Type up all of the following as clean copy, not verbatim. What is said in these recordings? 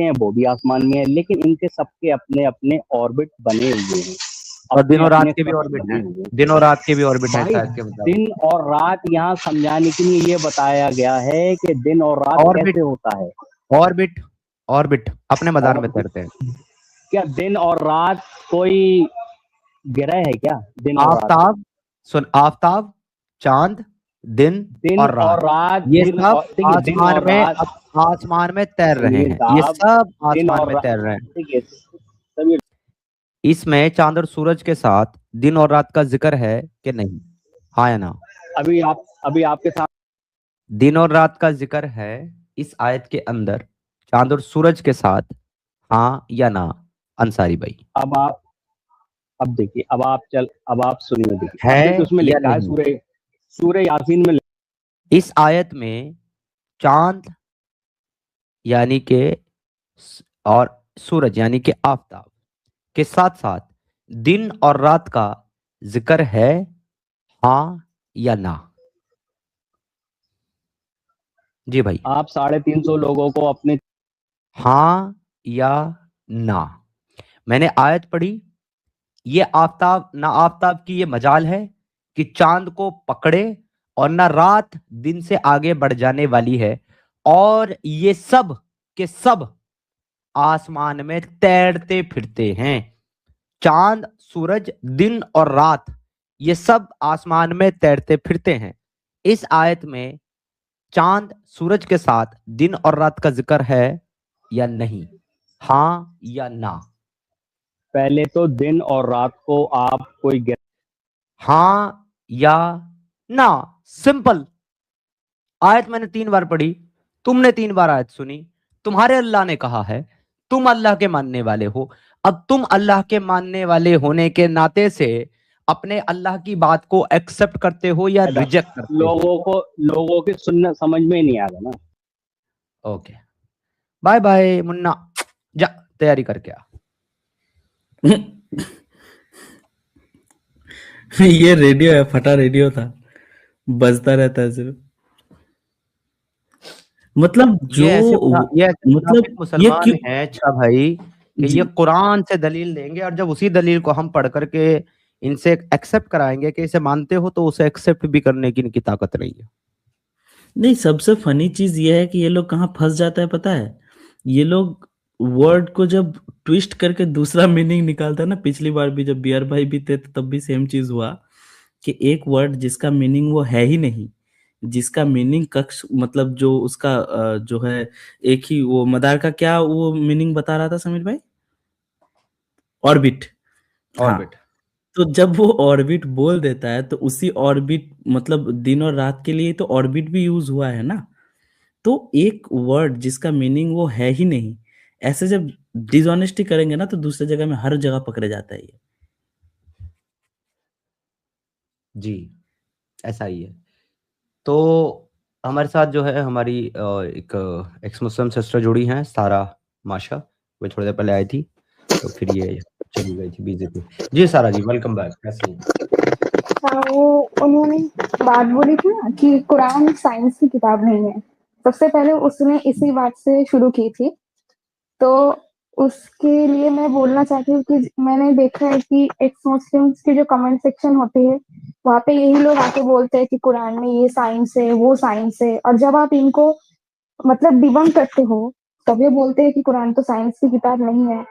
हैं वो भी आसमान में है, लेकिन इनके सबके अपने अपने ऑर्बिट बने हुए हैं, और दिन अपने और रात अपने के भी कक्ष ऑर्बिट बने हैं, हुए हैं। दिन और रात के भी ऑर्बिट हैं भाई शायद के मुताबिक। दिन और रात यहाँ समझाने के लिए ये बताया गया है कि दिन और रात ऑर्बिट कैसे होता है। ऑर्बिट ऑर्बिट अपने मैदान में ऑर्बिट तैरते हैं। क्या दिन और रात कोई ग्रह है क्या? दिन और रात, आफ्ताब, सुन, आफ्ताब, चांद, दिन दिन और रात, और रात, ये दिन सब और देखिए दिन आसमान और में, रात, आसमान में तैर रहे सुनिए हैं, ये साहब, सब दिन आसमान और में रात, तैर रहे हैं। देखिए सभी इसमें चांद और सूरज के साथ दिन और रात का जिक्र है कि नहीं? हाँ या ना? अभी आपके साथ दिन और रात का जिक्र है इस आयत के अंदर, चांद और सूरज के साथ, हाँ या ना अंसारी भाई? अब देखिए, अब आप सुनिए, देखिए अब है देखिए उसमें या लिखा है, नहीं? सूर्य यासीन में इस आयत में चांद यानी के और सूरज यानी के आफताब के साथ साथ दिन और रात का जिक्र है, हाँ या ना? जी भाई, आप 350 लोगों को अपने हाँ या ना? मैंने आयत पढ़ी, ये आफताब ना, आफताब की ये मजाल है कि चांद को पकड़े, और ना रात दिन से आगे बढ़ जाने वाली है, और ये सब के सब आसमान में तैरते फिरते हैं। चांद, सूरज, दिन और रात, ये सब आसमान में तैरते फिरते हैं। इस आयत में चांद सूरज के साथ दिन और रात का जिक्र है या नहीं? हाँ या ना? पहले तो दिन और रात को आप कोई हाँ या ना? सिंपल। आयत मैंने 3 बार पढ़ी, तुमने 3 बार आयत सुनी, तुम्हारे अल्लाह ने कहा है, तुम अल्लाह के मानने वाले हो। अब तुम अल्लाह के मानने वाले होने के नाते से अपने अल्लाह की बात को एक्सेप्ट करते हो या रिजेक्ट करते हो? लोगों की सुनना समझ में नहीं आ रहा ना। ओके, बाय बाय मुन्ना, जा तैयारी करके आ। ये रेडियो है, फटा रेडियो था, बजता रहता है सिर्फ। मतलब ये ऐसे मतलब मुनाफिक ये मुसलमान क्यों हैं अच्छा भाई कि जी ये कुरान से दलील देंगे, और जब उसी दलील को हम पढ़ करके इनसे एक्सेप्ट कराएंगे कि इसे मानते हो, तो उसे एक्सेप्ट भी करने की इनकी ताकत नहीं है। नहीं, सबसे फनी चीज ये है कि ये लोग कहाँ फंस जाता है पता है? ये लोग वर्ड को जब ट्विस्ट करके दूसरा मीनिंग निकालता है ना, पिछली बार भी जब बियर भाई भी थे तो तब भी सेम चीज हुआ कि एक वर्ड जिसका मीनिंग वो है ही नहीं, जिसका मीनिंग कक्ष मतलब जो उसका जो है, एक ही वो मदार का क्या वो मीनिंग बता रहा था समीर भाई? ऑर्बिट। हाँ, ऑर्बिट। तो जब वो ऑर्बिट बोल देता है तो उसी ऑर्बिट मतलब दिन और रात के लिए तो ऑर्बिट भी यूज हुआ है ना। तो एक वर्ड जिसका मीनिंग वो है ही नहीं, ऐसे जब डिसऑनेस्टी करेंगे ना तो दूसरी जगह में हर जगह पकड़े जाता है ये। जी, ऐसा ही है। तो हमारे साथ जो है हमारी एक एक्स मुस्लिम सिस्टर जुड़ी हैं, सारा माशा, वो थोड़ी देर पहले आई थी, तो फिर ये चली गई थी बीजेपी। जी सारा जी, वेलकम बैक, कैसे हैं? हाँ, वो उन्होंने बात बोली थी ना कि कुरान साइंस की किताब नहीं है। सबसे पहले उसने इसी बात से शुरू की थी, तो उसके लिए मैं बोलना चाहती हूँ कि मैंने देखा है कि एक्स मुस्लिम्स के जो कमेंट सेक्शन होते हैं, वहाँ पे यही लोग आके बोलते हैं कि कुरान में ये साइंस है, वो साइंस है, और जब आप इनको मतलब डिबंक करते हो तब ये बोलते हैं कि कुरान तो साइंस की किताब नहीं है।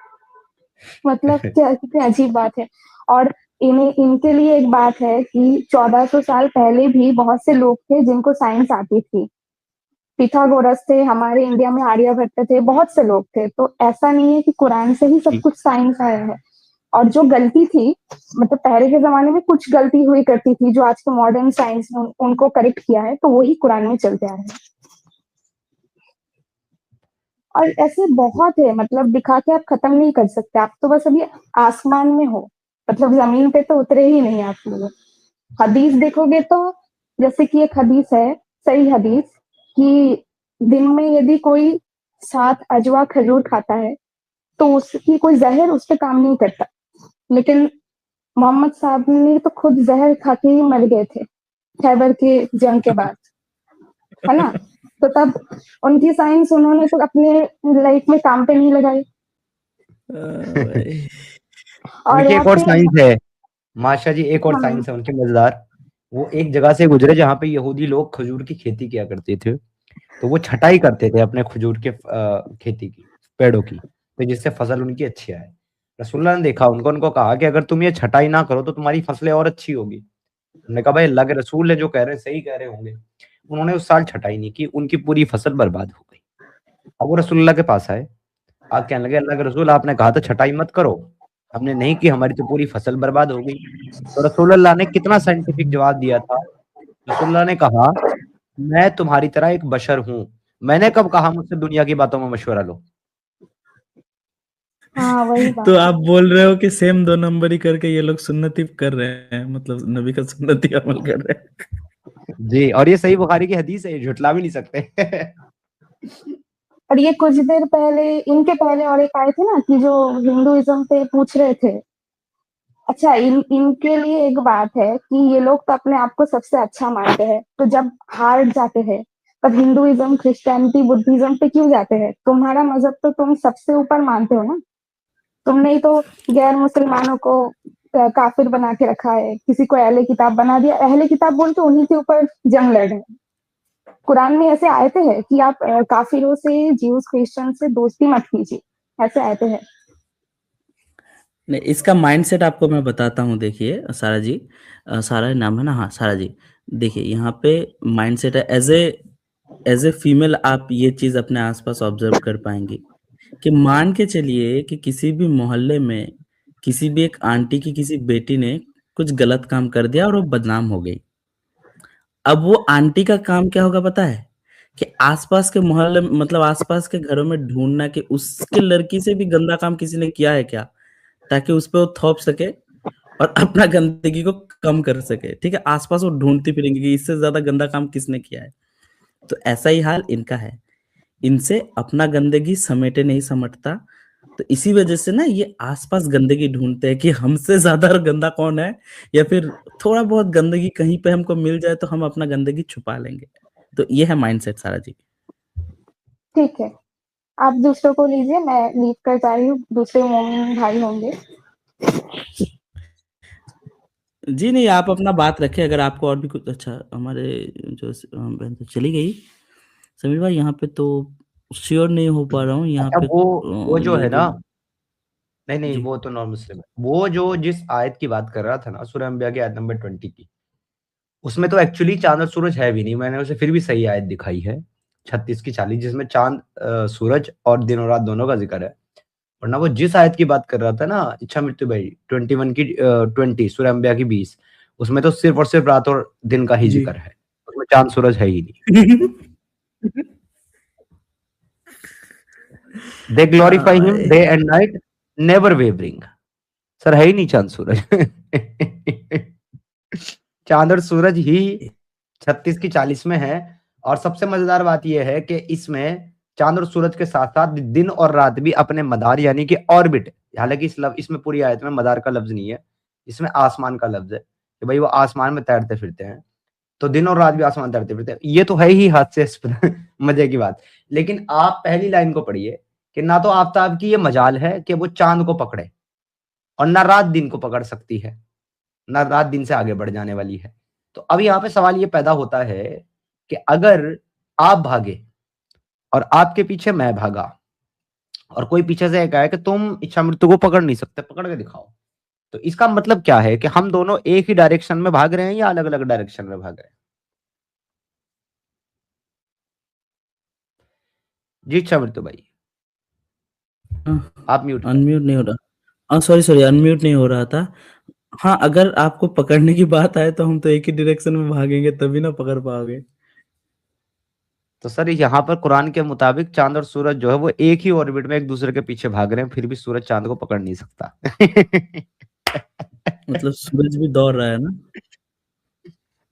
मतलब क्या, कितनी अजीब बात है। और इनके लिए एक बात है कि 1400 साल पहले भी बहुत से लोग थे जिनको साइंस आती थी। पिथागोरस थे, हमारे इंडिया में आर्यभट्ट थे, बहुत से लोग थे। तो ऐसा नहीं है कि कुरान से ही सब कुछ साइंस आया है। और जो गलती थी, मतलब पहले के जमाने में कुछ गलती हुई करती थी जो आज के मॉडर्न साइंस ने उनको करेक्ट किया है, तो वही कुरान में चलते आ रहे हैं। और ऐसे बहुत है, मतलब दिखा के आप खत्म नहीं कर सकते। आप तो बस अभी आसमान में हो, मतलब जमीन पे तो उतरे ही नहीं आप लोग। हदीस देखोगे तो जैसे कि एक हदीस है, सही हदीस, कि दिन में यदि कोई 7 अजवा खजूर खाता है तो उसकी कोई जहर उस पर काम नहीं करता। लेकिन मोहम्मद साहब ने तो खुद जहर खा के ही मर गए थे खैबर के जंग के बाद, है ना। तो तब उनकी साइंस उन्होंने तो अपने लाइफ में काम पे नहीं लगाई। भाई और उनकी यहाँ एक और पे साइंस है माशा जी, एक और हाँ साइंस है उनकी मजेदार। वो एक जगह से गुजरे जहाँ पे यहूदी लोग खजूर की खेती किया करते थे, तो वो छटाई करते थे अपने खजूर के खेती की, पेड़ों की, तो जिससे फसल उनकी अच्छी आए। रसूलुल्लाह ने देखा उनको, उनको कहा कि अगर तुम ये छटाई ना करो तो तुम्हारी फसलें और अच्छी होगी। उन्होंने कहा भाई अल्लाह के रसूल है, जो कह रहे हैं सही कह रहे होंगे। उन्होंने उस साल छटाई नहीं की, उनकी पूरी फसल बर्बाद हो गई। अब वो रसूलुल्लाह के पास आए, आप कहने लगे अल्लाह के रसूल आपने कहा था छटाई मत करो, हमने नहीं की, हमारी तो पूरी फसल बर्बाद हो गई। तो रसूलुल्लाह ने कितना साइंटिफिक जवाब दिया था। रसूलुल्लाह ने कहा मैं तुम्हारी तरह एक बशर हूँ, मैंने कब कहा मुझसे दुनिया की बातों में मशवरा लो। हाँ वही तो बात। आप बोल रहे हो कि सेम 2 नंबरी करके ये लोग सुन्नती कर रहे हैं, मतलब नबी का सुन्नती अमल कर रहे हैं। जी, और ये सही बुखारी की हदीस है, ये झुटला भी नहीं सकते। और ये कुछ देर पहले इनके पहले और एक आए थे ना कि जो हिंदुइज्म पे पूछ रहे थे। अच्छा इनके लिए एक बात है कि ये लोग तो अपने आप को सबसे अच्छा मानते हैं, तो जब हार जाते हैं तब हिंदुइज्म क्रिश्चियनिटी बुद्धिज्म पे क्यों जाते हैं? तुम्हारा मजहब तो तुम सबसे ऊपर मानते हो ना। तुमने ही तो गैर मुसलमानों को काफिर बना के रखा है, किसी को अहले किताब बना दिया। अहले किताब बोल के उन्हीं के ऊपर जंग लड़ रहे हैं। कुरान में ऐसे आयते हैं कि आप काफिरों से, ज्यूज क्रिश्चियन से दोस्ती मत कीजिए, ऐसे आयते हैं। नहीं, इसका माइंडसेट आपको मैं बताता हूँ। देखिए सारा जी, सारा नाम है ना, हाँ सारा जी। देखिए यहाँ पे माइंडसेट है, एज ए फीमेल आप ये चीज अपने आसपास ऑब्जर्व कर पाएंगे कि मान के चलिए कि किसी भी मोहल्ले में किसी भी एक आंटी की किसी बेटी ने कुछ गलत काम कर दिया और वो बदनाम हो गई। अब वो आंटी का काम क्या होगा पता है? कि आसपास के मोहल्ले मतलब आसपास के घरों में ढूंढना कि उसके लड़की से भी गंदा काम किसी ने किया है क्या, ताकि उस पे वो थोप सके और अपना गंदगी को कम कर सके। ठीक है, आसपास वो ढूंढती फिरेंगी कि इससे ज्यादा गंदा काम किसने किया है। तो ऐसा ही हाल इनका है, इनसे अपना गंदगी समेटे नहीं समटता। तो इसी वजह से ना ये आसपास गंदगी ढूंढते हैं कि हमसे ज्यादा गंदा कौन है, या फिर थोड़ा बहुत गंदगी कहीं पे हमको मिल जाए तो हम अपना गंदगी छुपा लेंगे। तो ये है माइंडसेट सारा जी। ठीक है, आप दूसरों को लीजिए, मैं लीव कर जा रही हूँ, दूसरे मोमिन भाई होंगे। जी नहीं, आप अपना बात रखें, अगर आपको और भी कुछ। अच्छा, हमारे जो बहन तो चली गई समीर भाई, यहाँ पे तो श्योर नहीं हो पा रहा हूँ यहाँ अच्छा पे। वो जो ये है जो ना, नहीं नहीं, जी वो तो नॉन मुस्लिम है। वो जो जिस आयत की बात कर रहा था ना, सूरह अंबिया की आयत नंबर 20 की, उसमें तो एक्चुअली चांद और सूरज है भी नहीं। मैंने उसे फिर भी सही आयत दिखाई है 36 की 40, जिसमें चांद सूरज और दिन और रात दोनों का जिक्र है। वरना वो जिस आयत की बात कर रहा था ना, इच्छा मृत्यु भाई 21 की 20 सूरह अंबिया की 20, उसमें तो सिर्फ और सिर्फ रात और दिन का ही जी जिक्र है, उसमें चांद सूरज है ही नहीं। They glorify him day and night, never wavering. सर है ही नहीं चांद सूरज। चांद और सूरज ही 36 की 40 में है। और सबसे मजेदार बात यह है कि इसमें चांद और सूरज के साथ साथ दिन और रात भी अपने मदार यानी कि ऑर्बिट, हालांकि इसमें पूरी आयत में मदार का लफ्ज नहीं है, इसमें आसमान का लफ्ज है कि भाई वो आसमान में तैरते फिरते हैं। तो दिन और रात भी आसमान तैरते फिरते हैं, ये तो है ही हाथ से मजे की बात। लेकिन आप पहली लाइन को पढ़िए कि ना तो आफताब की ये मजाल है कि वो चांद को पकड़े, और ना रात दिन को पकड़ सकती है, ना रात दिन से आगे बढ़ जाने वाली है। तो अब यहाँ पे सवाल ये पैदा होता है कि अगर आप भागे और आपके पीछे मैं भागा, और कोई पीछे से कहा है कि तुम इच्छा मृत्यु को पकड़ नहीं सकते, पकड़ के दिखाओ, तो इसका मतलब क्या है कि हम दोनों एक ही डायरेक्शन में भाग रहे हैं या अलग अलग डायरेक्शन में भाग रहे हैं? जी इच्छा मृत्यु भाई, आप म्यूट कर। अनम्यूट नहीं हो रहा। हाँ सॉरी सॉरी, अनम्यूट नहीं हो रहा था। हाँ, अगर आपको पकड़ने की बात आए तो हम तो एक ही डायरेक्शन में भागेंगे, तभी ना पकड़ पाओगे। तो सर यहाँ पर कुरान के मुताबिक चांद और सूरज जो है वो एक ही ऑर्बिट में एक दूसरे के पीछे भाग रहे हैं, फिर भी सूरज चांद को पकड़ नहीं सकता। मतलब सूरज भी दौड़ रहा है ना।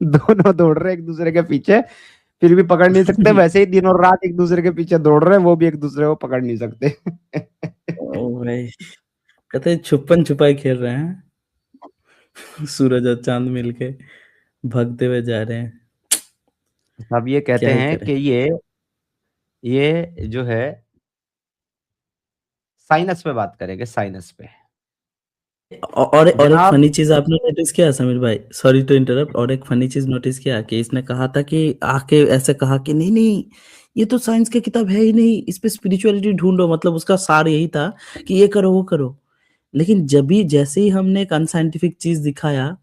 दोनों दौड़ रहे हैं एक दूसरे के पीछे, फिर भी पकड़ नहीं सकते। वैसे ही दिन और रात एक दूसरे के पीछे दौड़ रहे हैं, वो भी एक दूसरे को पकड़ नहीं सकते। ओ भाई, कहते हैं छुपन छुपाई खेल रहे हैं, सूरज और चांद मिलके भागते हुए जा रहे हैं। अब ये कहते क्या ही हैं करें। कि ये ये जो है साइनस पे बात करेंगे, साइनस पे। और एक जनाब फनी चीज आपने नोटिस किया समीर भाई, सॉरी टू इंटरप्ट, और एक फनी चीज नोटिस किया कि इसने कहा था कि आके ऐसे कहा कि नहीं नहीं ये तो साइंस की किताब है ही नहीं, इस पे स्पिरिचुअलिटी ढूंढो, मतलब उसका सार यही था कि ये करो वो करो। लेकिन जब भी जैसे ही हमने एक अनसाइंटिफिक चीज दिखाया,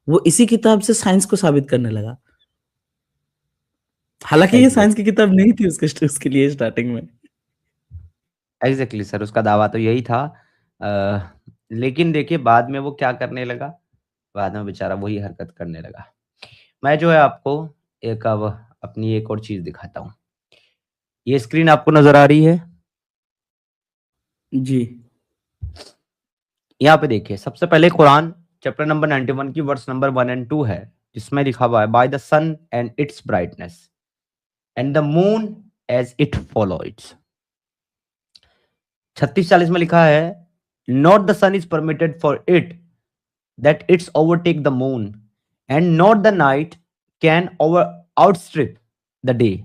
वो इसी किताब से साइंस को साबित करने लगा, हालांकि ये साइंस की किताब नहीं थी उसके लिए स्टार्टिंग में। एग्जैक्टली सर, उसका दावा तो यही था। लेकिन देखिए बाद में वो क्या करने लगा, बाद में बेचारा वही हरकत करने लगा। मैं जो है आपको एक अब अपनी एक और चीज दिखाता हूँ। ये स्क्रीन आपको नजर आ रही है? जी यहाँ पे देखिए, सबसे पहले कुरान चैप्टर नंबर 91 की वर्स नंबर 1 एंड 2 है, जिसमें लिखा हुआ है by the sun and its brightness and the moon as it follows. 36-40 में लिखा है not the sun is permitted for it that its overtake the moon and not the night can over outstrip the day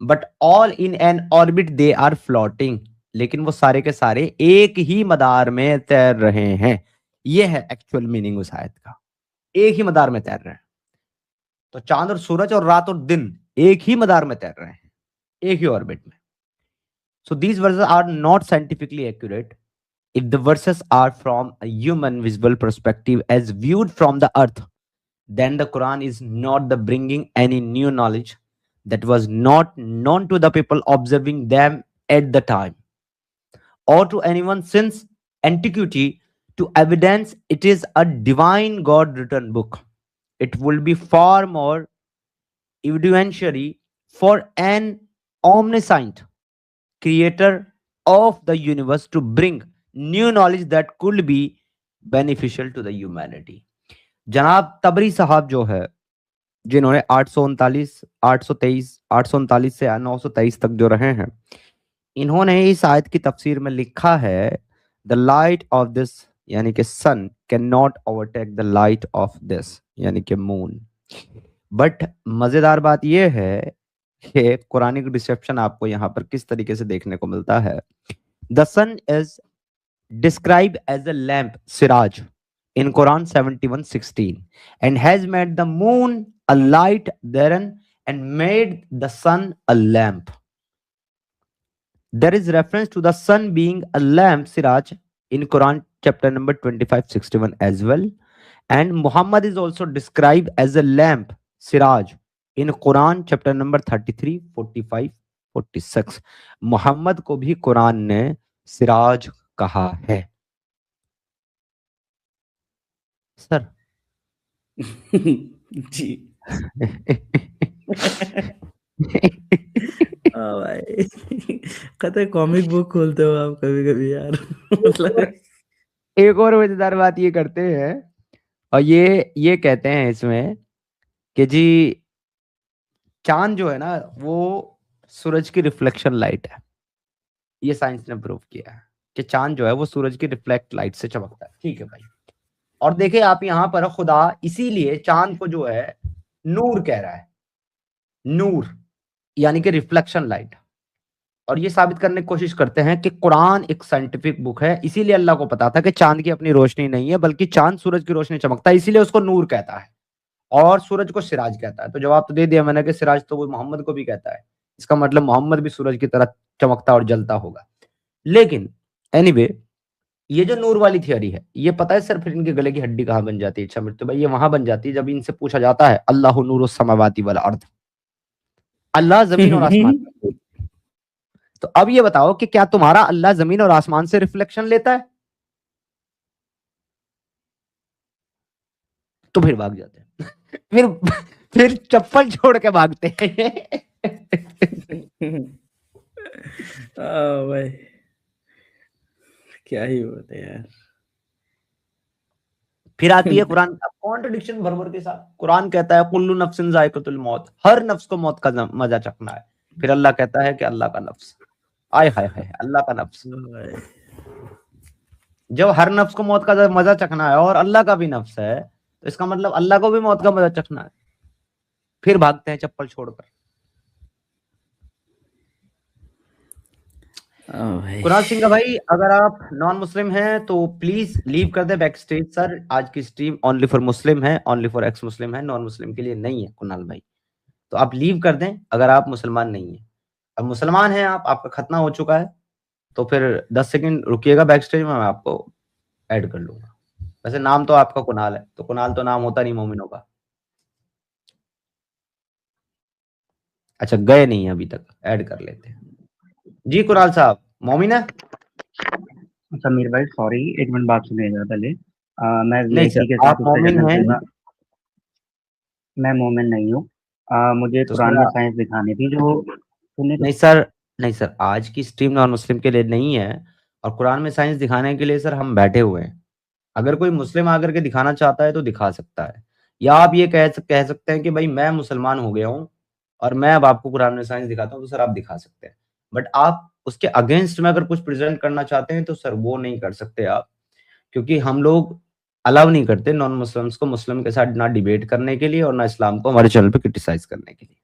but all in an orbit they are floating. लेकिन वो सारे के सारे एक ही मदार में तैर रहे हैं। ये है एक्चुअल मीनिंग उस आयत का, एक ही मदार में तैर रहे हैं। तो चांद और सूरज और रात और दिन एक ही मदार में तैर रहे हैं, एक ही ऑर्बिट में। So these verses are not scientifically accurate if the verses are from a human visible perspective as viewed from the earth, then the Quran is not the bringing any new knowledge that was not known to the people observing them at the time or to anyone since antiquity. To evidence it is a divine God written book, it will be far more evidentiary for an omniscient creator of the universe to bring new knowledge that could be beneficial to the humanity. जनाब तबरी साहब जो है, जिन्होंने 839 839 से 923 तक जो रहे हैं, इन्होंने इस आयत की तफसीर में लिखा है द लाइट ऑफ दिस यानी कि sun can not overtake the light of this यानी कि मून। बट मजेदार बात यह है कि कुरानिक डिसेप्शन आपको यहाँ पर किस तरीके से देखने को मिलता है। The sun is describe as a lamp सिराज in Quran 71:16 and has made the moon a light therein and made the sun a lamp. There is reference to the sun being a lamp siraj in Quran chapter number 25:61 as well, and Muhammad is also described as a lamp siraj in Quran chapter number 33, 45, 46. Muhammad को भी कुरान ने सिराज कहा है sir. जी हाँ भाई, कहते comic book खोलते हो आप कभी कभी यार। मतलब एक और मजेदार बात ये करते हैं और ये कहते हैं इसमें कि जी चांद जो है ना वो सूरज की रिफ्लेक्शन लाइट है। ये साइंस ने प्रूव किया है कि चांद जो है वो सूरज की रिफ्लेक्ट लाइट से चमकता है। ठीक है भाई, और देखिए आप यहाँ पर खुदा इसीलिए चांद को जो है नूर कह रहा है, नूर यानी कि रिफ्लेक्शन लाइट। और ये साबित करने की कोशिश करते हैं कि कुरान एक साइंटिफिक बुक है, इसीलिए अल्लाह को पता था कि चांद की अपनी रोशनी नहीं है बल्कि चांद सूरज की रोशनी चमकता है, इसीलिए उसको नूर कहता है और सूरज को सिराज कहता है। तो जवाब तो दे दिया मैंने कि सिराज तो वो मोहम्मद को भी कहता है, इसका मतलब मोहम्मद भी सूरज की तरह चमकता और जलता होगा। लेकिन एनीवे ये जो नूर वाली थियरी है, ये पता है सर फिर इनके गले की हड्डी कहाँ बन जाती है? अच्छा मृत्यु भाई, ये वहां बन जाती है जब इनसे पूछा जाता है अल्लाह नूरुस समावाति वल अर्द, अल्लाह जमीन और आसमान। तो अब ये बताओ कि क्या तुम्हारा अल्लाह जमीन और आसमान से रिफ्लेक्शन लेता है? तो फिर भाग जाते हैं फिर चप्पल छोड़ के भागते हैं। भाई क्या ही बोलते यार। फिर आती है कुरान कॉन्ट्रडिक्शन भर भर के साथ। कुरान कहता है कुल्लू नफ्सिन जायकातुल मौत, हर नफ्स को मौत का मजा चखना है। फिर अल्लाह कहता है कि अल्लाह का नफ्स, आय हाय हाय, अल्लाह का नफ्स। जब हर नफ्स को मौत का मजा चखना है और अल्लाह का भी नफ्स है, तो इसका मतलब अल्लाह को भी मौत का मजा चखना है। फिर भागते हैं चप्पल छोड़कर। भाई कुणाल सिंह भाई, अगर आप नॉन मुस्लिम हैं तो प्लीज लीव कर दे बैक स्टेज सर। आज की स्ट्रीम ओनली फॉर मुस्लिम है, ओनली फॉर एक्स मुस्लिम है, नॉन मुस्लिम के लिए नहीं है कुणाल भाई। तो आप लीव कर दें अगर आप मुसलमान नहीं है। अब मुसलमान हैं आप, आपका खतना हो चुका है, तो फिर 10 सेकंड रुकिएगा बैक स्टेज में, मैं आपको ऐड कर लूंगा। वैसे नाम तो आपका कुणाल है, तो कुणाल तो नाम होता नहीं मोमिनों का। अच्छा, गए नहीं है अभी तक, ऐड कर लेते हैं। जी कुणाल साहब, मोमिन है? समीर भाई सॉरी, एक मिनट बात सुनिएगा पहले। मैं नहीं वीआईपी के सर, आप साथ उससे मोमिन करना हैं? चाहूंगा। मैं मोमिन नहीं हूँ। मुझे तो कुरान सर में साइंस दिखानी थी जो सुनने तो। नहीं सर, नहीं सर, आज की स्ट्रीम नॉन मुस्लिम के लिए नहीं है, और कुरान में साइंस दिखाने के लिए सर हम बैठे हुए हैं। अगर कोई मुस्लिम आकर के दिखाना चाहता है तो दिखा सकता है, या आप ये कह सकते हैं कि भाई मैं मुसलमान हो गया हूँ और मैं अब आपको कुरान में साइंस दिखाता हूँ, तो सर आप दिखा सकते हैं। बट आप उसके अगेंस्ट में अगर कुछ प्रेजेंट करना चाहते हैं तो सर वो नहीं कर सकते आप, क्योंकि हम लोग अलाउ नहीं करते नॉन मुस्लिम्स को मुस्लिम के साथ ना डिबेट करने के लिए और ना इस्लाम को हमारे चैनल पे क्रिटिसाइज करने के लिए।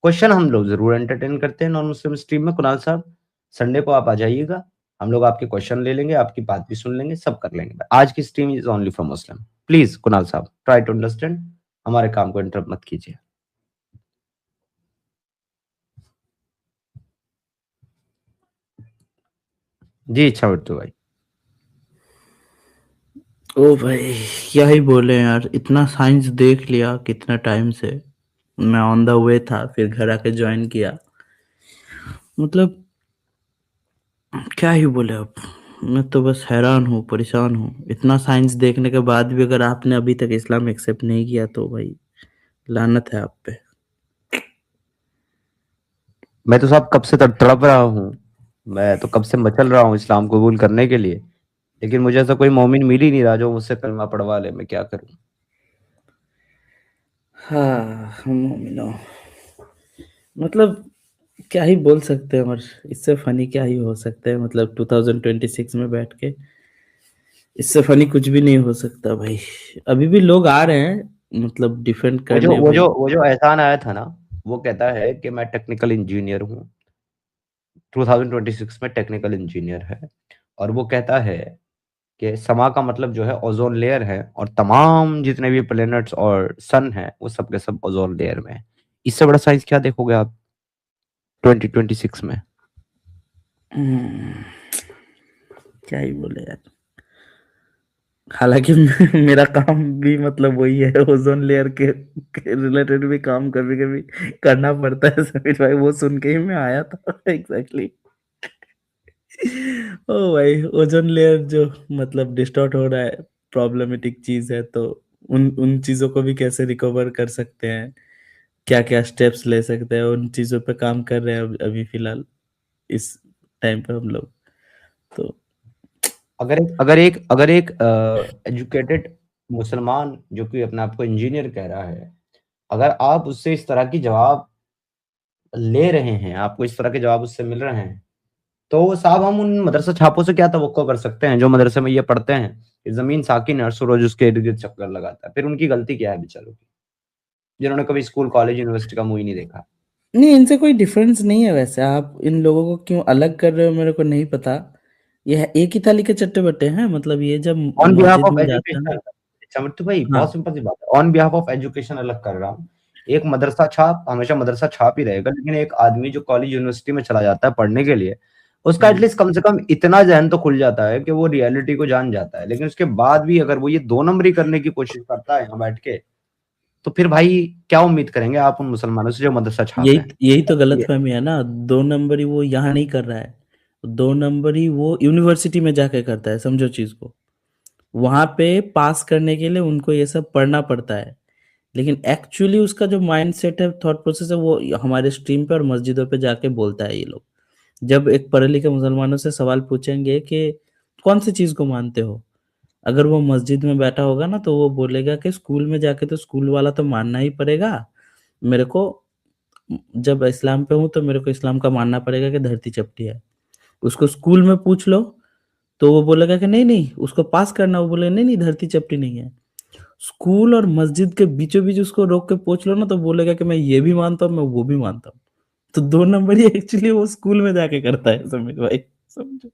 क्वेश्चन हम लोग जरूर एंटरटेन करते हैं नॉन मुस्लिम स्ट्रीम में। कुणाल साहब, संडे को आप आ जाइएगा, हम लोग आपके क्वेश्चन ले लेंगे, आपकी बात भी सुन लेंगे, सब कर लेंगे। आज की stream is only for Muslim. Please Kunal साहब, ट्राई टू अंडरस्टैंड, हमारे काम को इंटरप्ट मत कीजिए। जी इच्छा मृत्यु भाई। ओ भाई क्या ही बोले यार, इतना साइंस देख लिया कितना टाइम से। मैं ऑन द वे था, फिर घर आके ज्वाइन किया। मतलब क्या ही बोले अब। मैं तो बस हैरान हूँ, परेशान हूँ। इतना साइंस देखने के बाद भी अगर आपने अभी तक इस्लाम एक्सेप्ट नहीं किया तो भाई लानत है आप पे। मैं तो साहब कब से तड़प रहा हूँ, मैं तो कब से मचल रहा हूँ इस्लाम कबूल करने के लिए, लेकिन मुझे ऐसा कोई मोमिन मिल ही नहीं रहा जो मुझसे कलमा पढ़वा ले। मैं क्या करूँ? हाँ मोमिनो, मतलब क्या ही बोल सकते हैं, और इससे फनी क्या ही हो सकता है। मतलब 2026 में बैठ के इससे फनी कुछ भी नहीं हो सकता भाई। अभी भी लोग आ रहे हैं मतलब डिफेंड करने भाई। वो जो एहसान आया था ना, वो कहता है कि मैं टेक्निकल इंजीनियर हूँ, 2026 में टेक्निकल इंजीनियर है, और वो कहता है कि समा का मतलब जो है ओजोन लेयर है, और तमाम जितने भी प्लेनेट्स और सन है वो सब के सब ओजोन लेयर में है। इससे बड़ा साइंस क्या देखोगे आप 2026 में? हम्म, क्या ही बोले यार। हालांकि मेरा काम भी मतलब वही है, ओजोन लेयर के रिलेटेड भी काम कभी कभी करना पड़ता है समीर भाई। वो सुन के ही मैं आया था एग्जैक्टली। ओ भाई, ओजोन लेयर जो मतलब डिस्टॉर्ट हो रहा है, प्रॉब्लमेटिक चीज है। तो उन उन चीजों को भी कैसे रिकवर कर सकते हैं, क्या क्या स्टेप्स ले सकते हैं, उन चीजों पे काम कर रहे हैं अभी फिलहाल इस टाइम पे हम लोग। तो अगर एक एजुकेटेड मुसलमान जो कि अपने आप को इंजीनियर कह रहा है, अगर आप उससे इस तरह की जवाब ले रहे हैं, आपको इस तरह के जवाब उससे मिल रहे हैं, तो साहब हम उन मदरसा छापों से क्या तवक्को कर सकते हैं जो मदरसे में ये पढ़ते हैं कि जमीन साकिन है और सूरज उसके इर्द गिर्द चक्कर लगाता है? फिर उनकी गलती क्या है बेचारों की, जिन्होंने कभी स्कूल कॉलेज यूनिवर्सिटी का मुंह ही नहीं देखा? नहीं, इनसे कोई डिफरेंस नहीं है वैसे। आप इन लोगों को क्यों अलग कर रहे हो मेरे को नहीं पता। ये एक ही थाली के चट्टे बट्टे हैं। मतलब ये जब ऑन बिहाफ मस्जिद ऑफ में जाते हैं ना। एजुकेशन, समझते भाई, हाँ बहुत सिंपल सी बात है, ऑन बिहाफ ऑफ एजुकेशन अलग कर रहा हूँ। एक मदरसा छाप हमेशा मदरसा छाप ही रहेगा, लेकिन एक आदमी जो कॉलेज यूनिवर्सिटी में चला जाता है पढ़ने के लिए, उसका एटलीस्ट कम से कम इतना जहन तो खुल जाता है कि वो रियलिटी को जान जाता है। लेकिन उसके बाद भी अगर वो ये 2 नंबरी करने की कोशिश करता है यहाँ बैठ के, तो फिर भाई क्या उम्मीद करेंगे आप उन मुसलमानों से जो मदरसा छाप यही है? यही तो गलतफहमी है ना। 2 नंबरी वो यहाँ नहीं कर रहा है, 2 नंबरी वो यूनिवर्सिटी में जाके करता है। समझो चीज को, वहां पे पास करने के लिए उनको ये सब पढ़ना पड़ता है। लेकिन एक्चुअली उसका जो माइंड सेट है, थॉट प्रोसेस है, वो हमारे स्ट्रीम पे और मस्जिदों पे जाके बोलता है ये लोग। जब एक पढ़े लिखे मुसलमानों से सवाल पूछेंगे कि कौन सी चीज को मानते हो, अगर वो मस्जिद में बैठा होगा ना तो वो बोलेगा कि स्कूल में जाके तो स्कूल वाला तो मानना ही पड़ेगा मेरे को। जब इस्लाम पे हूँ तो मेरे को इस्लाम का मानना पड़ेगा कि धरती चपटी है। उसको स्कूल में पूछ लो तो वो बोलेगा कि नहीं नहीं उसको पास करना, वो बोलेगा नहीं नहीं धरती चपटी नहीं है। स्कूल और मस्जिद के बीचों बीच उसको रोक के पूछ लो ना तो बोलेगा कि मैं ये भी मानता हूँ, मैं वो भी मानता हूँ। तो 2 नंबर ही एक्चुअली वो स्कूल में जाके करता है समीर भाई, समझो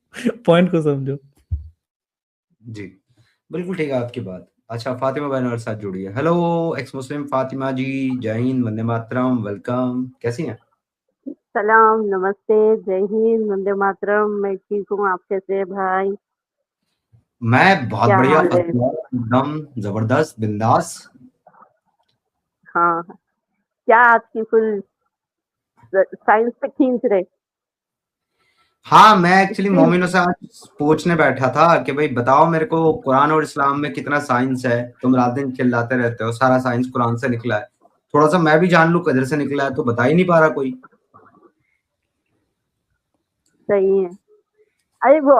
पॉइंट को समझो। जी, बिल्कुल ठीक है आपकी बात। अच्छा, फातिमा बहन हमारे साथ जुड़ी है। हेलो एक्स मुस्लिम फातिमा जी, जय हिंद, वंदे मातरम, वेलकम। कैसी हैं? सलाम, नमस्ते, जय हिंद, वंदे मातरम। मैं ठीक हूँ, आप कैसे हैं भाई? मैं बहुत क्या बढ़िया, हाल है? फर्स्ट क्लास, एकदम जबरदस्त, बिंदास। हाँ, क्या आपकी फुल साइंस पे खींच रहे? हाँ, मैं एक्चुअली स्ट्रीम मोमिनो से आज पूछने बैठा था कि भाई बताओ मेरे को कुरान और इस्लाम में कितना साइंस है। तुम रात दिन चिल्लाते रहते हो सारा साइंस कुरान से निकला है, थोड़ा सा मैं भी जान लूं किधर से निकला है, तो बता ही नहीं पा रहा कोई। सही है। अरे वो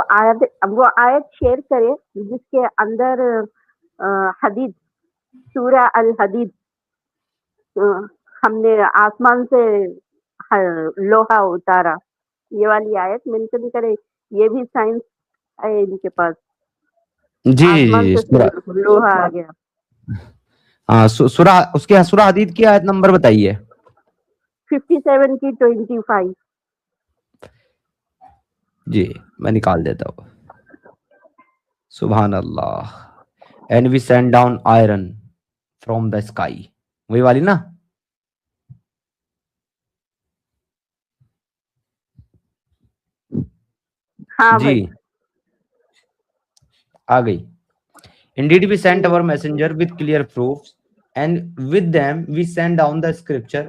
आयत शेयर करे जिसके अंदर हदीद, सूरह अल हदीद, अ, हमने आसमान से लोहा उतारा, ये वाली आयत मेंशन करे। ये भी साइंस है इनके पास, जी आसमान जी, से लोहा आ गया। हाँ, सूरा उसके सूरा हदीद की आयत नंबर बताइए। 57 की 25। जी, मैं निकाल देता हूँ। सुभान अल्लाह। And we send down iron from the sky, वही वाली ना? हाँ जी, भाई। आ गई। Indeed, we sent our messenger with clear proofs, and with them we send down the scripture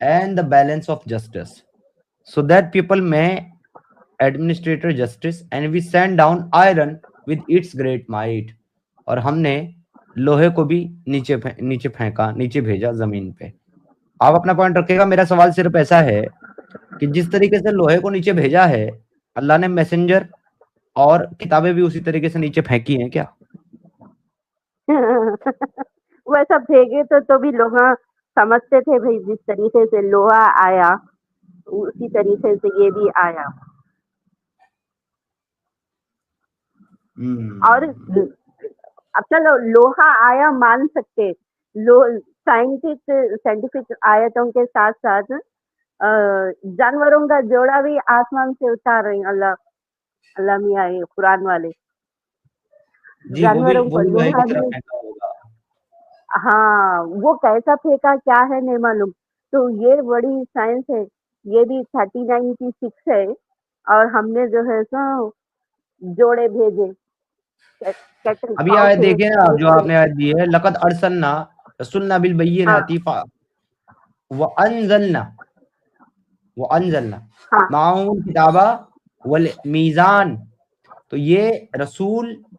and the balance of justice, so that people may administer justice. And we send down iron with its great might. और हमने लोहे को भी नीचे फेंका, नीचे भेजा जमीन पे। आप अपना पॉइंट रखिएगा। मेरा सवाल सिर्फ ऐसा है कि जिस तरीके से लोहे को नीचे भेजा है, अल्लाह ने मैसेंजर और किताबें भी उसी तरीके से नीचे फेंकी हैं क्या? वैसा भेगे तो भी लोग समझते थे भाई, जिस तरीके से लोहा आया उसी तरीके से ये भी आया। और अब चलो लोहा आया मान सकते, साइंटिफिक आयतों के साथ साथ जानवरों का जोड़ा भी आसमान से उतार रहे हैं अल्लाह मियाँ, ये कुरान वाले जी, जानवरों वो को भी लोहे की लोहा तरह भी। फेंका होगा। हाँ, वो कैसा फेंका क्या है नहीं मालूम। तो ये बड़ी साइंस है। ये भी 39 की 6 है और हमने जो है सो जोड़े भेजे कैटल अभी काउ आयत थे देखे ना, जो उसके। आपने आयत दी है, लक़द अरसलना रसूलना बिल हाँ बय्यिनाति व अनज़लना हाँ माअहुल किताबा वल मीज़ान। तो ये रसूल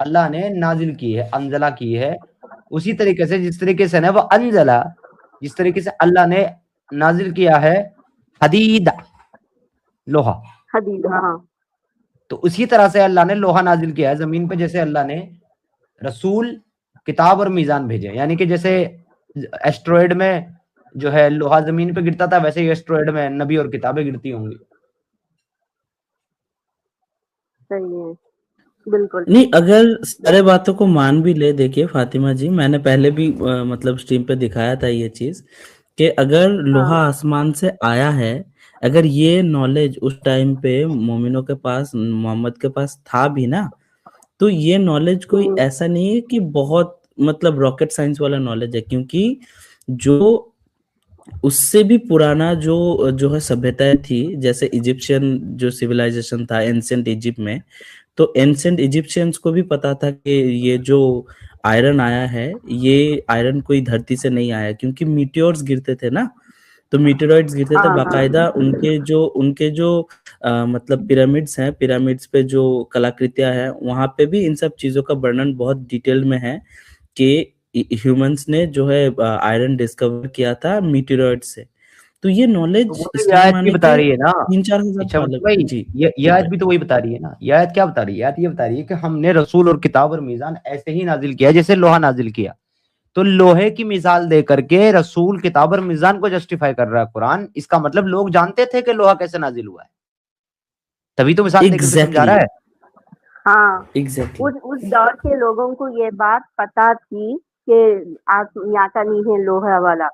अल्लाह ने नाजिल की है, अंजला की है। उसी तरीके से जिस तरीके से ना वो अंजला, जिस तरीके से अल्लाह ने नाजिल किया है हदीद, लोहा, हदीद। हाँ तो उसी तरह से अल्लाह ने लोहा नाजिल किया है जमीन पे। जैसे अल्लाह ने रसूल, किताब और मीज़ान भेजे, यानी कि जैसे एस्ट्रॉयड में जो है लोहा जमीन पे गिरता था, वैसे ही एस्ट्रॉयड में नबी और किताबें गिरती होंगी। सही है, बिल्कुल। नहीं, अगर सारे बातों को मान भी ले, देखिए फातिमा जी, मैंने पहले भी मतलब स्ट्रीम पे दिखाया था ये चीज कि अगर लोहा हाँ आसमान से आया है, अगर ये नॉलेज उस टाइम पे मोमिनों के पास, मोहम्मद के पास था भी ना, तो ये नॉलेज कोई ऐसा नहीं है कि बहुत मतलब रॉकेट साइंस वाला नॉलेज है, क्योंकि जो उससे भी पुराना जो जो है सभ्यताएं थी, जैसे इजिप्शियन जो सिविलाइजेशन था एंशिएंट इजिप्ट में, तो एंशिएंट इजिप्शियंस को भी पता था कि ये जो आयरन आया है, ये आयरन कोई धरती से नहीं आया, क्योंकि मीटियोर्स गिरते थे ना, तो मीटेरॉइड्स गिरते थे हाँ हाँ बाकायदा। उनके जो मतलब पिरामिड्स हैं, पिरामिड्स पे जो कलाकृतियां हैं, वहां पे भी इन सब चीजों का वर्णन बहुत डिटेल में है कि ह्यूमंस ने जो है आयरन डिस्कवर किया था मीटेरॉइड से। तो ये तो नॉलेज वो तो ये इस्लाम आयत भी आने बता के रही है ना। 3-4 हजार अच्छा साल। मतलब भाई, जी ये जी आयत भाई। भी तो वही बता रही है ना। ये आयत क्या बता रही है? आयत ये बता रही है कि हमने रसूल और किताब और मीज़ान ऐसे ही नाजिल किया जैसे लोहा नाजिल किया। तो लोहे की मिसाल दे करके रसूल, किताब और मीज़ान को जस्टिफाई कर रहा है कुरान। इसका मतलब लोग जानते थे कि लोहा कैसे नाजिल हुआ है, तभी तो मिसाल देकर के समझा रहा एग्जैक्टली है। हाँ। एग्जैक्टली उस दौर के लोगों को ये बात पता थी कि यहाँ का नहीं है लोहा वाला।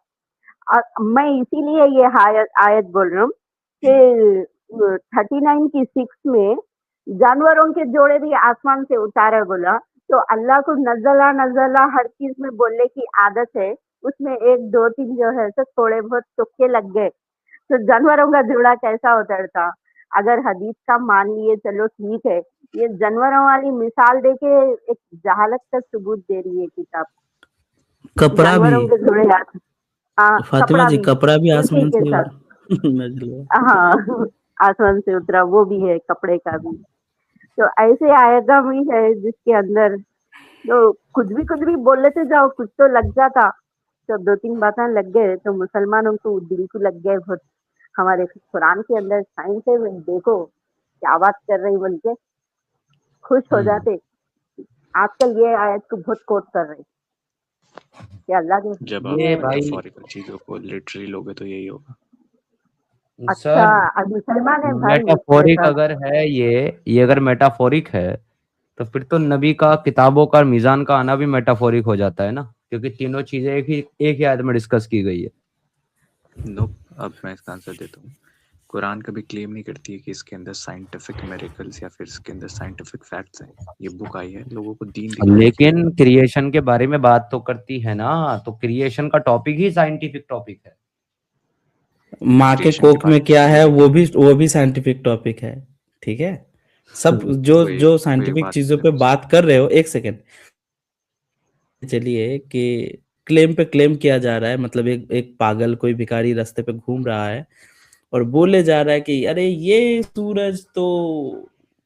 मैं इसीलिए ये आयत बोल रहा हूँ कि 39 की 6 में जानवरों के जोड़े भी आसमान से उतारे बोला, तो अल्लाह को नज़ला नज़ला हर चीज में बोलने की आदत है, उसमें 1 2 3 जो है तो थोड़े बहुत तुक्के लग गए, तो जानवरों का जोड़ा कैसा उतरता? अगर हदीस का मान लिए चलो ठीक है, ये जानवरों वाली मिसाल देके एक जहालत का सबूत दे रही है किताब। कपड़ा भी जानवरों के जोड़े फातिमा कपड़ा जी, भी कपड़ा भी उसी आसमान के से साथ, नजला। हाँ आसमान से उतरा वो भी है, कपड़े का भी। तो ऐसे आएगा भी है जिसके अंदर तो कुछ भी बोल लेते जाओ, कुछ तो लग जाता। तो 2 3 बातें लग गए तो मुसलमानों को दिल को लग गए बहुत। हमारे कुरान के अंदर साइंस है, देखो क्या बात कर रही बोल के खुश हो जाते। आजकल ये आयत को बहुत कोट कर रहे कि अल्लाह के जब आप ये भाई मेटाफोरिकल चीजों को लिटरली लोगे तो यही होगा। अच्छा सर, अब मुसलमान है भाई इसके मेटाफोरिक साथ। अगर है ये अगर मेटाफोरिक है तो फिर तो नबी का किताबों का मीजान का आना भी मेटाफोरिक हो जाता है ना, क्योंकि तीनों चीजें एक ही आयत में डिस्कस की गई है। नो, अब मैं इसका आंसर देता हूँ। कुरान कभी क्लेम नहीं करती है कि इसके अंदर साइंटिफिक मेरिकल्स या फिर इसके अंदर साइंटिफिक फैक्ट्स हैं। ये बुक आई है लोगों को दीन दिखाने के लिए। लेकिन क्रिएशन के बारे में बात तो करती है ना, तो क्रिएशन का टॉपिक ही साइंटिफिक टॉपिक है। माँ के क्रिएशन की कोख में बात क्या करती है लेकिन वो भी साइंटिफिक टॉपिक है, ठीक है। सब जो कोई जो कोई साइंटिफिक बात चीजों नहीं पे है। बात कर रहे हो, एक सेकेंड चलिए, कि क्लेम पे क्लेम किया जा रहा है, मतलब एक पागल कोई भिखारी रास्ते पे घूम रहा है और बोले जा रहा है कि अरे ये सूरज तो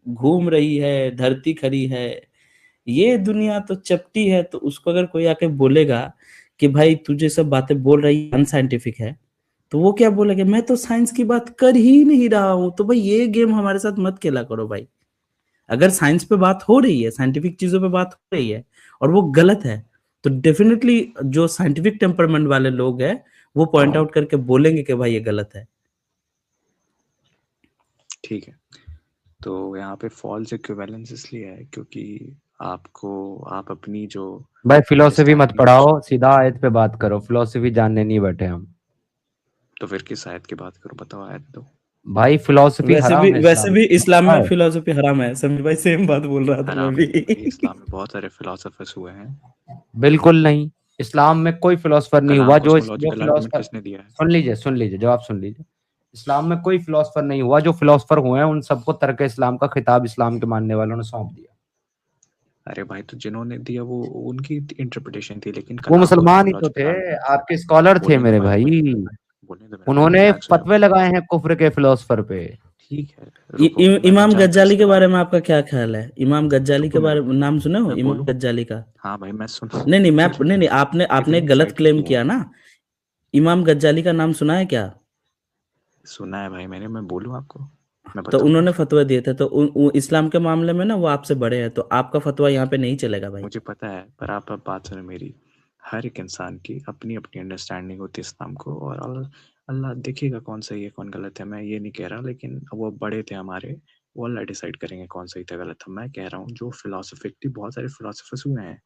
घूम रही है, धरती खड़ी है, ये दुनिया तो चपटी है। तो उसको अगर कोई आके बोलेगा कि भाई तुझे सब बातें बोल रही अनसाइंटिफिक है, तो वो क्या बोलेगा, मैं तो साइंस की बात कर ही नहीं रहा हूं। तो भाई ये गेम हमारे साथ मत खेला करो भाई। अगर साइंस पे बात हो रही है, साइंटिफिक चीजों पे बात हो रही है और वो गलत है, तो डेफिनेटली जो साइंटिफिक टेम्परमेंट वाले लोग हैं वो पॉइंट आउट करके बोलेंगे कि भाई ये गलत है। ठीक है, तो यहाँ पे फॉल्स इक्विवेलेंस इसलिए है क्योंकि आप अपनी जो भाई फिलोसफी मत understanding पढ़ाओ, सीधा आयत पे बात करो, फिलोसफी जानने नहीं बैठे हम। तो फिर किस आयत की बात करो, बताओ आयत दो। भाई फिलोसफी हराम है वैसे इस्लाम भी में, इस्लाम पता में है? फिलोसफी हराम है। समीर भाई सेम बात बोल रहा था मैं हराम भी। नहीं है भाई, इस्लाम में बहुत सारे फिलोसफर्स हुए हैं। बिल्कुल नहीं, इस्लाम में कोई फिलोसफर नहीं कलाम हुआ जो कॉस्मोलॉजिकल आर्गुमेंट फिलोसफर, किसने दिया है? सुन लीजिए जवाब सुन लीजिए। इस्लाम में कोई फिलोसफर नहीं हुआ, जो फिलोसफर हुए हैं उन सबको तर्क इस्लाम का खिताब इस्लाम के मानने वालों ने सौंप दिया। अरे भाई, तो जिन्होंने दिया वो उनकी इंटरप्रिटेशन थी, लेकिन वो कलाम मुसलमान ही तो कॉस्मोलॉजिकल थे, आर्गुमेंट। आपके स्कॉलर थे बोलने दो मेरे भाई, भाई। बोलने दो भाई, बोलने दो मेरा भाई, उन्होंने रिलैक्स हो जाओ। फतवे लगाए हैं कुफ्र के फिलोसफर पे। ठीक है, रुको, मैं इमाम जानता हूँ गज्जाली इसके के बारे बारे में आपका क्या ख्याल है? इमाम गज्जाली रुको के बारे मैं में नाम सुने हो? मैं इमाम बोलूँ। गज्जाली का? हाँ भाई, मैं सुन नहीं नहीं, मैं मुझे नहीं आपने इतनी गलत एक्साइटेड क्लेम क्यों किया हो? ना। इमाम गज्जाली का नाम सुना है क्या? सुना है भाई मैंने, मैं बोलूँ आपको, मैं तो बताऊँ। उन्होंने फतवा दिए थे, तो इस्लाम के मामले में ना वो आपसे बड़े हैं, तो आपका फतवा यहाँ पे नहीं चलेगा भाई। मुझे पता है, पर आप अब बात सुनो मेरी। हर एक इंसान की अपनी अपनी अंडरस्टैंडिंग होती है इस्लाम को, और अल्लाह देखिएगा कौन सही है कौन गलत है। मैं ये नहीं कह रहा, लेकिन वो बड़े थे हमारे, वो अल्लाह डिसाइड करेंगे कौन सही था गलत था। मैं कह रहा हूँ जो फिलोसफिकली बहुत सारे फिलोसफर्स हुए हैं,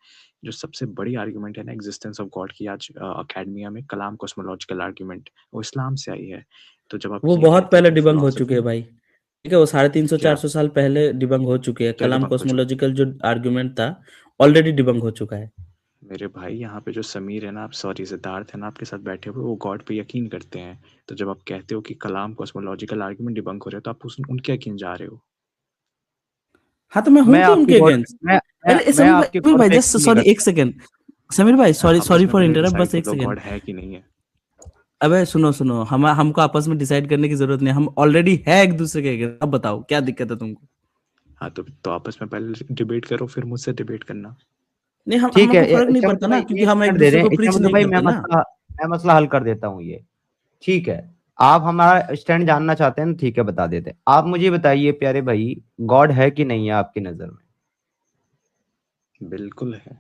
जो सबसे बड़ी आर्ग्यूमेंट है ना एग्जिस्टेंस ऑफ गॉड की आज अकेडमिया में, कलाम कॉस्मोलॉजिकल आर्ग्यूमेंट, वो इस्लाम से आई है। तो जब आप वो ये बहुत कहते हैं पहले कि डिबंक हो चुके फिलोसफी हैं भाई, ठीक है। वो 350 क्या 400 साल पहले डिबंक हो चुके हैं। क्या कलाम डिबंक हो चुका? कॉस्मोलॉजिकल जो आर्गुमेंट था ऑलरेडी डिबंक हो चुका है। मेरे भाई, यहाँ पे जो समीर है ना, आप सॉरी सिद्धार्थ है ना आपके साथ बैठे हुए, वो गॉड पे यकीन करते हैं। तो जब आप कहते हो कि कलाम कॉस्मोलॉजिकल आर्गुमेंट डिबंक हो रहे हो, तो आप उनके यकीन जा रहे हो। हाँ तो मैं हूँ मैं क्यों आपकी उनके गॉड अगेंस्ट? अरे मैं आपकी समीर गॉड भाई पे जस्ट यकीन नहीं सॉरी एक करता। सेकेंड। समीर भाई सॉरी आपस सॉरी में फॉर पहले इंटरप्ट, डिसाइड बस कर एक लो सेकेंड। गॉड है कि नहीं है। अबे सुनो सुनो, हमको आपस में डिसाइड करने की जरूरत नहीं, हम ऑलरेडी है एक दूसरे के अगेंस्ट। अब बताओ क्या दिक्कत है तुमको? हाँ, तो आपस में पहले डिबेट करो, फिर मुझसे डिबेट करना। नहीं, ठीक है, हमको फर्क नहीं इसका पड़ता मतलब ना, भाई क्योंकि एक हम एक मिनट दे दूसरे रहे को हैं, इसका प्रीच मतलब नहीं भाई करते ना। मैं मसला हल कर देता हूँ ये। ठीक है, आप हमारा स्टैंड जानना चाहते हैं ना, ठीक है बता देते हैं। आप मुझे बताइए प्यारे भाई, गॉड है कि नहीं है आपकी नजर में? बिल्कुल है।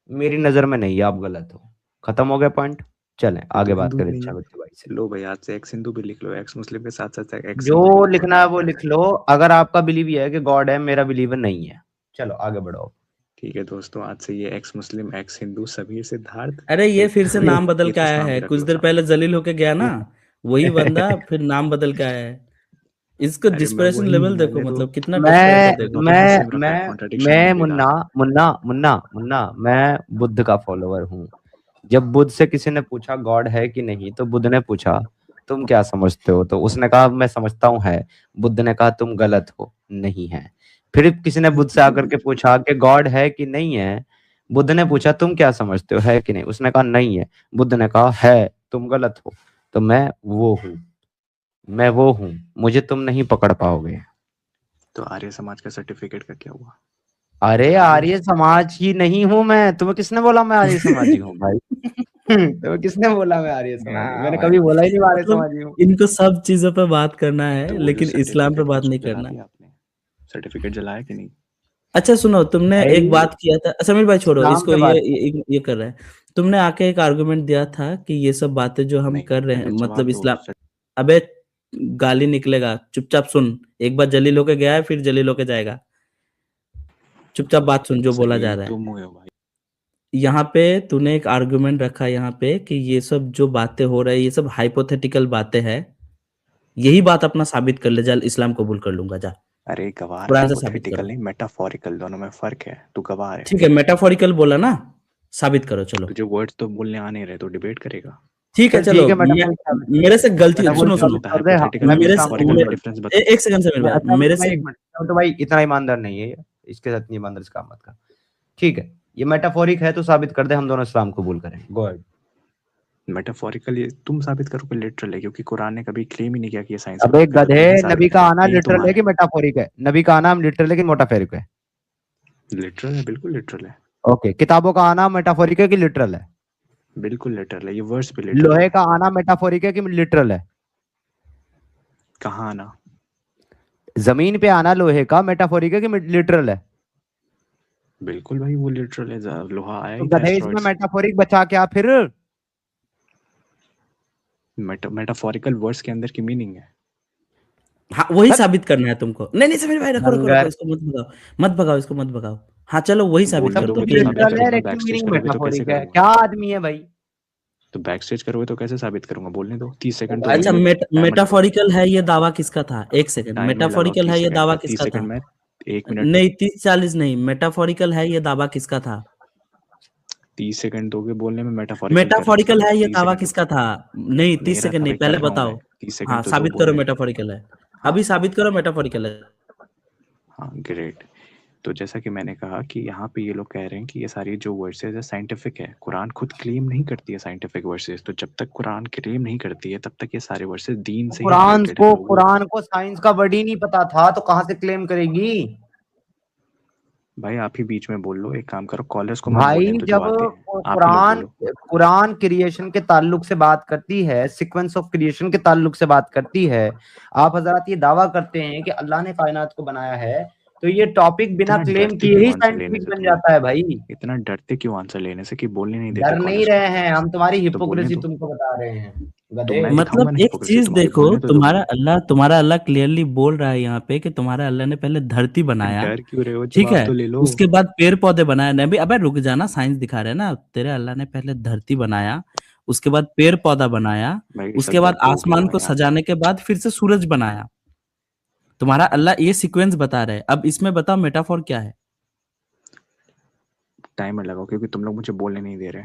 मेरी नजर में नहीं है, आप गलत हो। खत्म हो गया पॉइंट, चलें आगे तो बात हिंदू करें नहीं अच्छा है। बच्चे भाई से। लो भाई, आज से एक्स हिंदू भी लिख लो, एक्स मुस्लिम के साथ साथ एक्स जो सिंधु भी लिखो। लिखना है वो लिख लो, अगर आपका बिलीव ये है कि गॉड है, मेरा बिलीव नहीं है। चलो आगे बढ़ो। ठीक है दोस्तों, आज से ये एक्स मुस्लिम, एक्स हिंदू सभी सिद्धार्थ अरे ये फिर से नाम बदल ये के आया नाम है, ही रख कुछ लो देर साहब। पहले जलील होके गया ना, वही बंदा फिर नाम बदल के आया है। इसको अरे मैं डिस्परेशन वही, लेवल देखो, मैंने तो मतलब कितना मैं डिस्परेशन देखो। मैं मैं सिर्फ रखा है मैं कॉन्ट्रडिक्शन मैं मत मुन्ना देना। मुन्ना मुन्ना मुन्ना मैं बुद्ध का फॉलोअर हूँ। जब बुद्ध से किसी ने पूछा गॉड है कि नहीं, तो बुद्ध ने पूछा तुम क्या समझते हो, तो उसने कहा मैं समझता हूँ है। बुद्ध ने कहा तुम गलत हो, नहीं है। फिर किसी ने बुद्ध से आकर के पूछा कि गॉड है कि नहीं है। बुद्ध ने पूछा तुम क्या समझते हो, है कि नहीं। उसने कहा नहीं है। बुद्ध ने कहा है, तुम गलत हो। तो मैं वो हूँ, मुझे तुम नहीं पकड़ पाओगे। तो आर्य समाज का सर्टिफिकेट का क्या हुआ? अरे निकाल दिया? आर्य समाज ही नहीं हूं मैं। तुम्हें किसने बोला मैं आर्य समाजी हूँ भाई? तुम्हें किसने बोला मैं आर्य समाजी? मैंने भाई, कभी बोला ही नहीं मैं आर्य मतलब समाजी हूँ। इनको सब चीजों पे बात करना है, तो वो जो लेकिन इस्लाम पे सर्टिफिकेट था बात नहीं उसको जला करना। दिया आपने? सर्टिफिकेट जलाया कि नहीं? अच्छा सुनो, तुमने भाई एक बात किया था, समीर भाई छोड़ो इस्लाम इसको, पे बात ये कर रहे हैं। तुमने आके एक आर्गुमेंट दिया था कि ये सब बातें जो हम नहीं, कर रहे हैं, पहले मतलब जवाब दो। इस्लाम। अबे गाली निकलेगा, चुपचाप सुन। एक बार जलील होके गया है, फिर जलील होके जाएगा। चुपचाप बात सुन जो बोला जा जलील रहा है। तुम हुए हो भाई। यहाँ पे तूने एक आर्गुमेंट रखा यहाँ पे कि ये सब जो बातें हो रही है, ये सब हाइपोथेटिकल बातें हैं। यही बात अपना साबित कर ले, जा इस्लाम कबूल कर लूंगा, जा अरे गवार, कुरान से साबित हाइपोथेटिकल करो। नहीं, मेटाफोरिकल, दोनों में फर्क है। तू गवार है। ठीक है, मेटाफोरिकल बोला ना, साबित करो चलो। तुझे वर्ड्स तो बोलने आ नहीं रहे, तो डिबेट करेगा। ठीक है चल चलो, ठीक है, मेटाफोरिक साबित कर मेरे दे। से गलती, मेटाफोरिक सुनो नहीं सुनो, साबित होता कर दे। हाँ, हाइपोथेटिकल मैं और भी मेरे साबित से कर मेटाफोरिकल दूंगा। डिफरेंस बता। एक सेकंड से मेरे अच्छा भाई, मेरे भाई से एक मिनट, तो भाई इतना ईमानदार नहीं है ये, इसके साथ ईमानदार से काम मत कर। ठीक है, ये मेटाफोरिक है तो साबित कर दे, हम दोनों इस्लाम कबूल करें। Go ahead. मेटाफोरिकल ये तुम साबित करो कि लिटरल है, क्योंकि कुरान ने कभी क्लेम ही नहीं किया कि ये साइंस अबे गलत गधे, है। ये नबी साबित का करो, आना यही तो लिटरल है माना कि मेटाफोरिक है? नबी का आना लिटरल है कि मेटाफोरिक है? लिटरल है, बिल्कुल लिटरल है। ओके, किताबों का आना मेटाफोरिक है कि लिटरल है? बिल्कुल लिटरल है, ये वर्ड्स भी लिटरल लोहे है। का आना मेटाफोरिक है कि लिटरल है? कहाँ आना? जमीन पे आना लोहे का मेटाफोरिक है कि लिटरल है? बिल्कुल भाई, वो लिटरल है। लोहा आया तो ही था गधे, इसमें एस्ट्रॉइड से। मेटाफोरिक बचा क्या फिर? मेटाफोरिकल वर्ड्स के अंदर की मीनिंग है। हाँ वही हट, साबित करना है तुमको। नहीं नहीं समीर भाई, रखो रखो रखो, लंगर। इसको मत भगाओ, मत भगाओ इसको, मत भगाओ। हाँ चलो वही साबित बोलने कर दो दोगे सब तो कि साबित लिटरल है करूंगा, मेटाफोरिक। लेकिन बैक स्टेज मीनिंग करोगे तो कैसे मेटाफोरिक है। करूंगा? क्या आदमी है भाई? तो बैक स्टेज करोगे तो कैसे साबित करूंगा? बोलने दो, 30 सेकंड तो अच्छा होने दो। टाइमर लगाओ, मेटाफोरिकल है ये दावा किसका था? एक सेकंड, टाइमर लगाओ। मेटाफोरिकल 30 है ये सेकंड दावा का, 30 किसका था? सेकंड में 1 मिनट नहीं 30-40 नहीं, मेटाफोरिकल है ये दावा किसका था? 30 सेकंड दोगे बोलने में, मेटाफोरिकल कर रहा मेटाफोरिकल हूँ। है ये 30 दावा सेकंड किसका था? नहीं 30 मेरा सेकंड था नहीं, भाई, पहले कर रहा हूँ बताओ। मैं। 30 हाँ सेकंड तो दो साबित करो बोलने में। मेटाफोरिकल है, हाँ अभी साबित करो मेटाफोरिकल है। हाँ, ग्रेट। तो जैसा कि मैंने कहा कि यहाँ पे ये लोग कह रहे हैं कि ये सारी जो वर्सेज है साइंटिफिक है। कुरान खुद क्लेम नहीं करती है साइंटिफिक वर्सेज। तो जब तक कुरान क्लेम नहीं करती है, तब तक ये सारे वर्सेज दीन से ही रिलेटेड है। लोगों कुरान को साइंस का वर्ड ही नहीं पता था, तो कहां से क्लेम करेगी? भाई आप ही बीच में बोल लो। एक काम करो, कॉलर्स को मत भाई बोलने दो जो जब आते हैं, आप ही लोग कुरान बोलो। कुरान क्रिएशन के ताल्लुक से बात करती है, सीक्वेंस ऑफ क्रिएशन के ताल्लुक से बात करती है, आप हजरात ये दावा करते हैं कि अल्लाह ने कायनात को बनाया है, तो ये टॉपिक बिना इतना क्लेम डरते किए क्यों ही आंसर लेने साइंटिफिक से बन तुम? जाता है भाई। इतना डरते क्यों आंसर लेने से कि बोलने नहीं देते डर नहीं कॉलर्स को? रहे हैं हम, तुम्हारी तो बोलने हिपोक्रेसी दो। तुमको बता रहे हैं तो गधे। मैं दिखाऊंगा मतलब ना एक हिपोक्रेसी चीज तुम्हारी। देखो, बोलने तो दो मुझे। तुम्हारा अल्लाह क्लियरली बोल रहा है यहाँ पे कि तुम्हारा अल्लाह ने पहले धरती बनाया, डर क्यों रहे हो? ठीक जवाब है, तो ले लो। उसके बाद पेड़ पौधे बनाया। नहीं अबे रुक जाना, साइंस दिखा रहे हैं ना, तेरे अल्लाह ने पहले धरती बनाया, उसके बाद पेड़ पौधा बनाया, भाई सब उसके बाद डरते हो गए आसमान हो को यहाँ से। सजाने के बाद फिर से सूरज बनाया। तुम्हारा अल्लाह ये सीक्वेंस बता रहे हैं। अब इसमें बताओ मेटाफोर क्या है? टाइमर लगाओ, क्योंकि तुम लोग मुझे बोलने नहीं दे रहे।